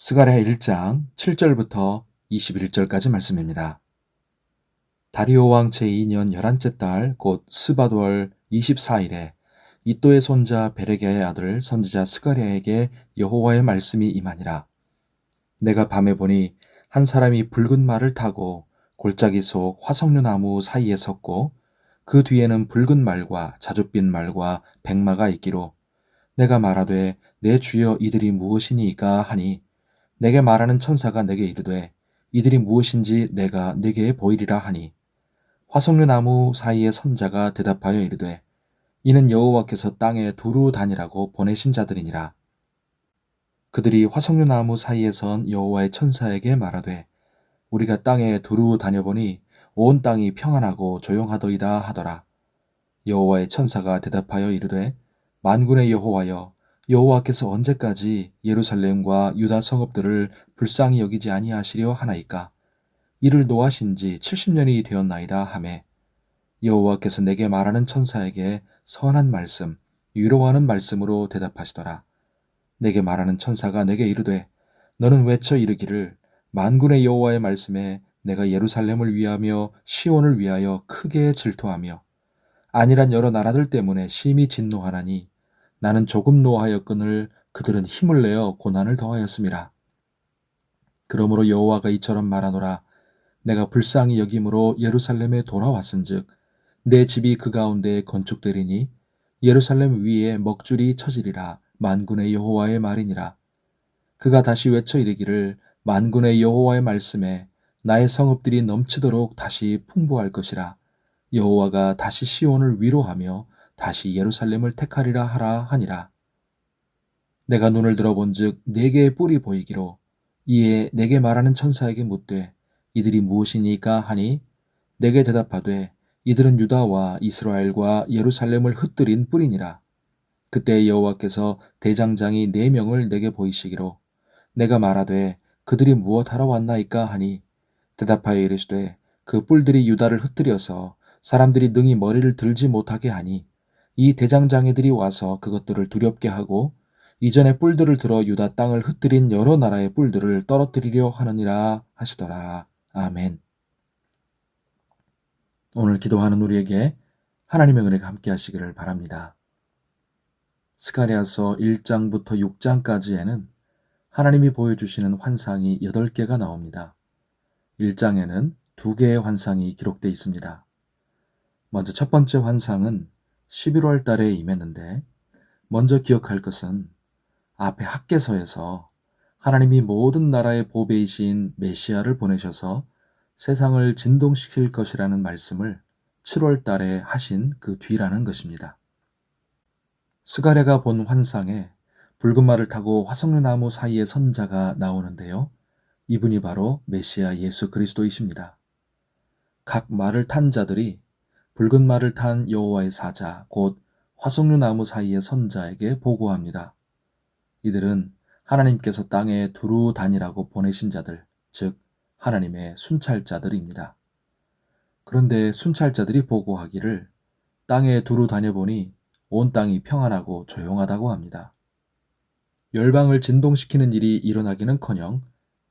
스가랴 1장 7절부터 21절까지 말씀입니다. 다리오 왕 제2년 11째 달 곧 스바돌 24일에 이또의 손자 베레게의 아들 선지자 스가랴에게 여호와의 말씀이 임하니라. 내가 밤에 보니 한 사람이 붉은 말을 타고 골짜기 속 화석류 나무 사이에 섰고 그 뒤에는 붉은 말과 자줏빛 말과 백마가 있기로 내가 말하되 내 주여 이들이 무엇이니이까 하니 내게 말하는 천사가 내게 이르되 이들이 무엇인지 내가 네게 보이리라 하니 화석류 나무 사이의 선자가 대답하여 이르되 이는 여호와께서 땅에 두루 다니라고 보내신 자들이니라. 그들이 화석류 나무 사이에 선 여호와의 천사에게 말하되 우리가 땅에 두루 다녀보니 온 땅이 평안하고 조용하더이다 하더라. 여호와의 천사가 대답하여 이르되 만군의 여호와여 여호와께서 언제까지 예루살렘과 유다 성읍들을 불쌍히 여기지 아니하시려 하나이까. 이를 노하신 지 70년이 되었나이다 하매 여호와께서 내게 말하는 천사에게 선한 말씀 위로하는 말씀으로 대답하시더라. 내게 말하는 천사가 내게 이르되 너는 외쳐 이르기를 만군의 여호와의 말씀에 내가 예루살렘을 위하며 시온을 위하여 크게 질투하며 안일한 여러 나라들 때문에 심히 진노하나니 나는 조금 노하였거늘 그들은 힘을 내어 고난을 더하였음이라. 그러므로 여호와가 이처럼 말하노라. 내가 불쌍히 여김으로 예루살렘에 돌아왔은즉 내 집이 그 가운데 건축되리니 예루살렘 위에 먹줄이 쳐지리라. 만군의 여호와의 말이니라. 그가 다시 외쳐 이르기를 만군의 여호와의 말씀에 나의 성읍들이 넘치도록 다시 풍부할 것이라. 여호와가 다시 시온을 위로하며 다시 예루살렘을 택하리라 하라 하니라. 내가 눈을 들어본즉 네 개의 뿔이 보이기로 이에 내게 말하는 천사에게 묻되 이들이 무엇이니까 하니 내게 대답하되 이들은 유다와 이스라엘과 예루살렘을 흩뜨린 뿔이니라. 그때 여호와께서 대장장이 4명을 내게 보이시기로 내가 말하되 그들이 무엇하러 왔나이까 하니 대답하여 이르시되 그 뿔들이 유다를 흩뜨려서 사람들이 능히 머리를 들지 못하게 하니 이 대장장이들이 와서 그것들을 두렵게 하고 이전에 뿔들을 들어 유다 땅을 흩뜨린 여러 나라의 뿔들을 떨어뜨리려 하느니라 하시더라. 아멘. 오늘 기도하는 우리에게 하나님의 은혜가 함께 하시기를 바랍니다. 스가랴서 1장부터 6장까지에는 하나님이 보여주시는 환상이 8개가 나옵니다. 1장에는 2개의 환상이 기록되어 있습니다. 먼저 첫 번째 환상은 11월 달에 임했는데 먼저 기억할 것은 앞에 학개서에서 하나님이 모든 나라의 보배이신 메시아를 보내셔서 세상을 진동시킬 것이라는 말씀을 7월 달에 하신 그 뒤라는 것입니다. 스가랴가 본 환상에 붉은 말을 타고 화석류 나무 사이에 선자가 나오는데요. 이분이 바로 메시아 예수 그리스도이십니다. 각 말을 탄 자들이 붉은 말을 탄 여호와의 사자 곧 화석류 나무 사이의 선자에게 보고합니다. 이들은 하나님께서 땅에 두루 다니라고 보내신 자들, 즉 하나님의 순찰자들입니다. 그런데 순찰자들이 보고하기를 땅에 두루 다녀보니 온 땅이 평안하고 조용하다고 합니다. 열방을 진동시키는 일이 일어나기는커녕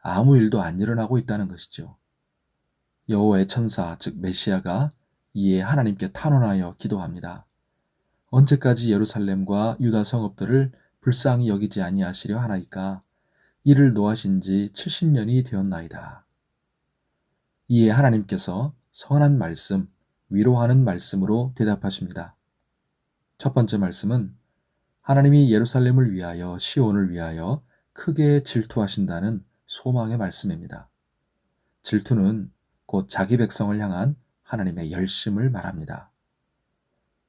아무 일도 안 일어나고 있다는 것이죠. 여호와의 천사, 즉 메시아가 이에 하나님께 탄원하여 기도합니다. 언제까지 예루살렘과 유다 성읍들을 불쌍히 여기지 아니하시려 하나이까. 이를 노하신 지 70년이 되었나이다. 이에 하나님께서 선한 말씀, 위로하는 말씀으로 대답하십니다. 첫 번째 말씀은 하나님이 예루살렘을 위하여 시온을 위하여 크게 질투하신다는 소망의 말씀입니다. 질투는 곧 자기 백성을 향한 하나님의 열심을 말합니다.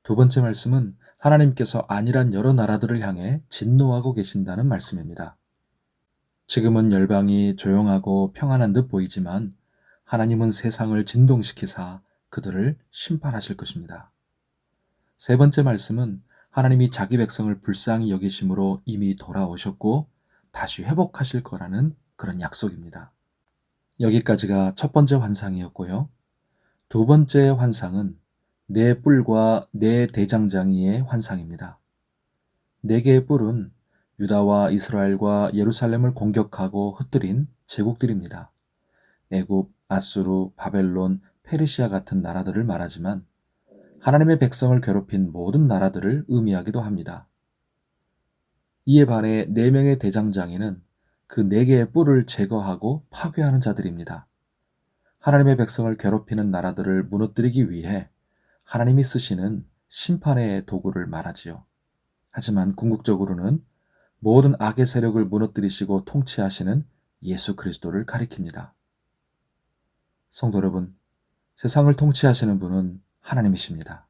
두 번째 말씀은 하나님께서 안일한 여러 나라들을 향해 진노하고 계신다는 말씀입니다. 지금은 열방이 조용하고 평안한 듯 보이지만 하나님은 세상을 진동시키사 그들을 심판하실 것입니다. 세 번째 말씀은 하나님이 자기 백성을 불쌍히 여기심으로 이미 돌아오셨고 다시 회복하실 거라는 그런 약속입니다. 여기까지가 첫 번째 환상이었고요. 두 번째 환상은 네 뿔과 네 대장장이의 환상입니다. 네 개의 뿔은 유다와 이스라엘과 예루살렘을 공격하고 흩뜨린 제국들입니다. 애굽, 아수르, 바벨론, 페르시아 같은 나라들을 말하지만 하나님의 백성을 괴롭힌 모든 나라들을 의미하기도 합니다. 이에 반해 4명의 대장장이는 그 4개의 뿔을 제거하고 파괴하는 자들입니다. 하나님의 백성을 괴롭히는 나라들을 무너뜨리기 위해 하나님이 쓰시는 심판의 도구를 말하지요. 하지만 궁극적으로는 모든 악의 세력을 무너뜨리시고 통치하시는 예수 그리스도를 가리킵니다. 성도 여러분, 세상을 통치하시는 분은 하나님이십니다.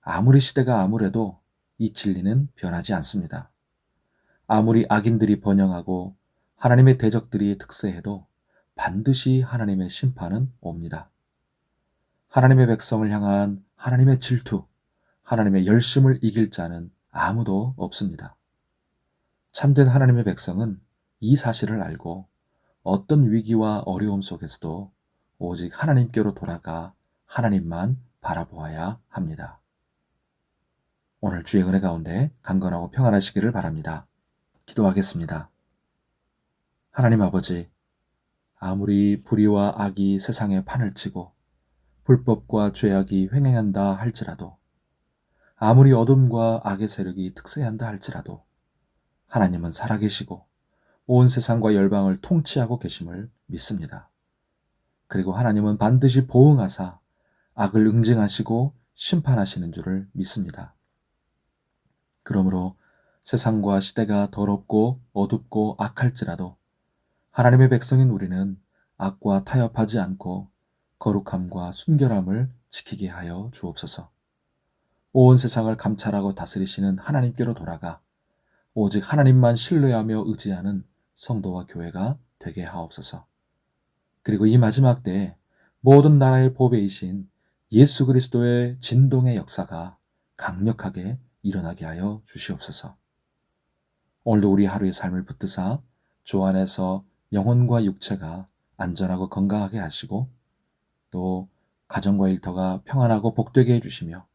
아무리 시대가 암울해도 이 진리는 변하지 않습니다. 아무리 악인들이 번영하고 하나님의 대적들이 득세해도 반드시 하나님의 심판은 옵니다. 하나님의 백성을 향한 하나님의 질투, 하나님의 열심을 이길 자는 아무도 없습니다. 참된 하나님의 백성은 이 사실을 알고 어떤 위기와 어려움 속에서도 오직 하나님께로 돌아가 하나님만 바라보아야 합니다. 오늘 주의 은혜 가운데 강건하고 평안하시기를 바랍니다. 기도하겠습니다. 하나님 아버지, 아무리 불의와 악이 세상에 판을 치고 불법과 죄악이 횡행한다 할지라도, 아무리 어둠과 악의 세력이 득세한다 할지라도 하나님은 살아계시고 온 세상과 열방을 통치하고 계심을 믿습니다. 그리고 하나님은 반드시 보응하사 악을 응징하시고 심판하시는 줄을 믿습니다. 그러므로 세상과 시대가 더럽고 어둡고 악할지라도 하나님의 백성인 우리는 악과 타협하지 않고 거룩함과 순결함을 지키게 하여 주옵소서. 온 세상을 감찰하고 다스리시는 하나님께로 돌아가 오직 하나님만 신뢰하며 의지하는 성도와 교회가 되게 하옵소서. 그리고 이 마지막 때에 모든 나라의 보배이신 예수 그리스도의 진동의 역사가 강력하게 일어나게 하여 주시옵소서. 오늘도 우리 하루의 삶을 붙드사 주 안에서 영혼과 육체가 안전하고 건강하게 하시고 또 가정과 일터가 평안하고 복되게 해주시며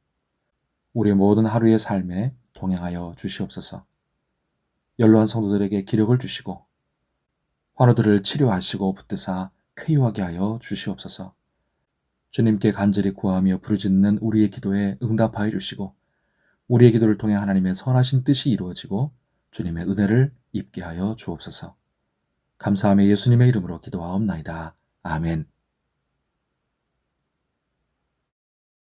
우리의 모든 하루의 삶에 동행하여 주시옵소서. 연로한 성도들에게 기력을 주시고 환우들을 치료하시고 붙드사 쾌유하게 하여 주시옵소서. 주님께 간절히 구하며 부르짖는 우리의 기도에 응답하여 주시고 우리의 기도를 통해 하나님의 선하신 뜻이 이루어지고 주님의 은혜를 입게 하여 주옵소서. 감사하며 예수님의 이름으로 기도하옵나이다. 아멘.